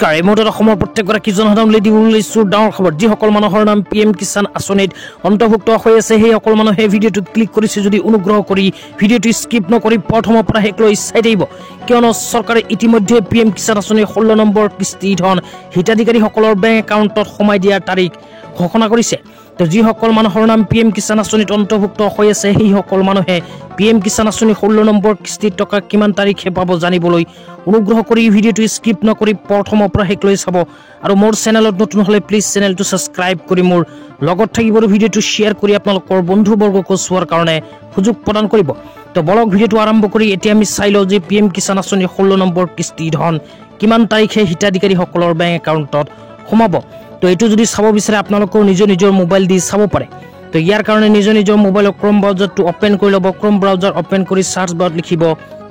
নমস্কাৰ এই মুহূৰ্তত অসমৰ প্ৰত্যেকগৰাকী জনসাধাৰণলৈ দিবলৈ লৈছো ডাঙৰ খবৰ যিসকল মানুহৰ নাম PM কিষাণ আঁচনিত অন্তৰ্ভুক্ত হৈ আছে সেইসকল মানুহে ভিডিঅ'টো ক্লিক কৰিছে যদি অনুগ্ৰহ কৰি ভিডিঅ'টো স্কিপ নকৰি প্ৰথমৰ পৰা শেষলৈ চাই থাকিব কিয়নো চৰকাৰে ইতিমধ্যে PM কিষাণ আঁচনিৰ 16 নম্বৰ কিস্তি ধন হিতাধিকাৰীসকলৰ বেংক একাউণ্টত সোমাই দিয়াৰ তাৰিখ ঘোষণা কৰিছে তো যিসকল মানুহৰ নাম PM কিষাণ আঁচনিত অন্তৰ্ভুক্ত হৈ আছে সেইসকল মানুহে PM কিষাণ আঁচনিৰ 16 নম্বৰ কিস্তিৰ টকা কিমান তাৰিখে পাব জানিবলৈ অনুগ্ৰহ কৰি ভিডিঅ'টো স্কিপ নকৰি প্ৰথমৰ পৰা শেষলৈ চাব আৰু মোৰ চেনেলত নতুন হলে প্লিজ চেনেলটো সাবস্ক্ৰাইব কৰি মোৰ লগত থাকিব ভিডিঅ'টো শ্বেয়াৰ কৰি আপোনালোকৰ বন্ধুবৰ্গকো চোৱাৰ কাৰণে সুযোগ প্ৰদান কৰিব তো বলক ভিডিঅ'টো আৰম্ভ কৰি এতিয়া আমি চাই লওঁ যে PM কিষাণ আঁচনিৰ 16 নম্বৰ কিস্তি ধন কিমান তাৰিখে হিতাধিকাৰীসকলৰ বেংক একাউণ্টত সোমাব তো এটো যদি চাব বিচাৰে আপোনালোকৰ নিজৰ মোবাইল দি চাব পাৰে তো ইয়াৰ কাৰণে নিজৰ মোবাইলৰ ক্ৰোম ব্ৰাউজাৰটো ওপেন কৰি লব ক্ৰোম ব্ৰাউজাৰ ওপেন কৰি সাৰ্চ বাৰত লিখিব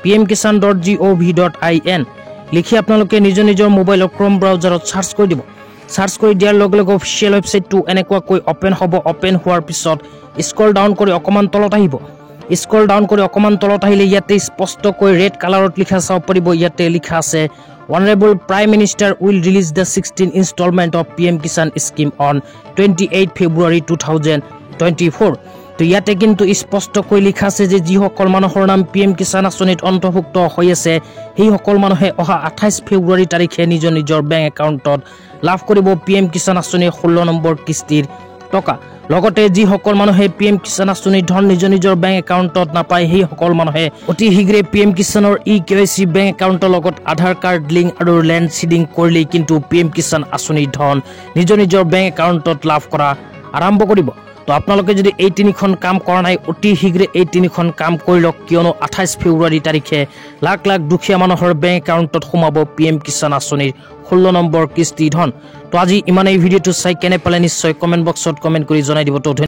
pmkishan.gov.in লিখি আপোনালোকে নিজৰ মোবাইলৰ ক্ৰোম ব্ৰাউজাৰত সাৰ্চ কৰি দিব সাৰ্চ কৰি দিয়াৰ লগে লগে অফিচিয়েল ৱেবসাইটটো এনেকুৱাকৈ ওপেন হ'ব ওপেন হোৱাৰ পিছত স্ক্ৰল ডাউন কৰি অকমান তলত আহিব স্ক্ৰল ডাউন কৰি অকমান তলত আহিলে ইয়াতে স্পষ্টকৈ ৰেড কালাৰত লিখা চাব পাৰিব ইয়াতে লিখা আছে Honorable Prime Minister will release the 16th installment of PM Kishan scheme on 28 February 2024 তো ইয়াতে কিন্তু স্পষ্টকৈ লিখা আছে যে যিসকল মানুহৰ নাম PM কিষাণ আঁচনিত অন্তৰ্ভুক্ত হৈ আছে সেই সকল মানুহে অহা 28 ফেব্ৰুৱাৰী তাৰিখে নিজৰ বেংক একাউণ্টত লাভ কৰিব PM কিষাণ আঁচনিৰ 16 নম্বৰ কিস্তিৰ টকা লগতে যিসকল মানুহে PM কিষাণ আঁচনিৰ ধন নিজৰ বেংক একাউণ্টত নাপায় সেই সকল মানুহে অতি শীঘ্ৰে PM কিষাণৰ EKYC বেংক একাউণ্টৰ লগত আধাৰ কাৰ্ড লিংক আৰু লেণ্ড সিডিং কৰিলে কিন্তু PM কিষাণ আঁচনিৰ ধন নিজৰ বেংক একাউণ্টত লাভ কৰা আৰম্ভ কৰিব তো আপোনালোকে যদি এই তিনিখন কাম কৰা নাই অতি শীঘ্ৰে এই তিনিখন কাম কৰি লওক কিয়নো 28 ফেব্ৰুৱাৰী তাৰিখে লাখ লাখ দুখীয়া মানুহৰ বেংক একাউণ্টত সোমাব PM কিষাণ আঁচনিৰ 16 নম্বৰ কিস্তি ধন তো আজি ইমানেই ভিডিঅ'টো চাই কেনে পালে নিশ্চয় কমেন্ট বক্সত কমেন্ট কৰি জনাই দিব তো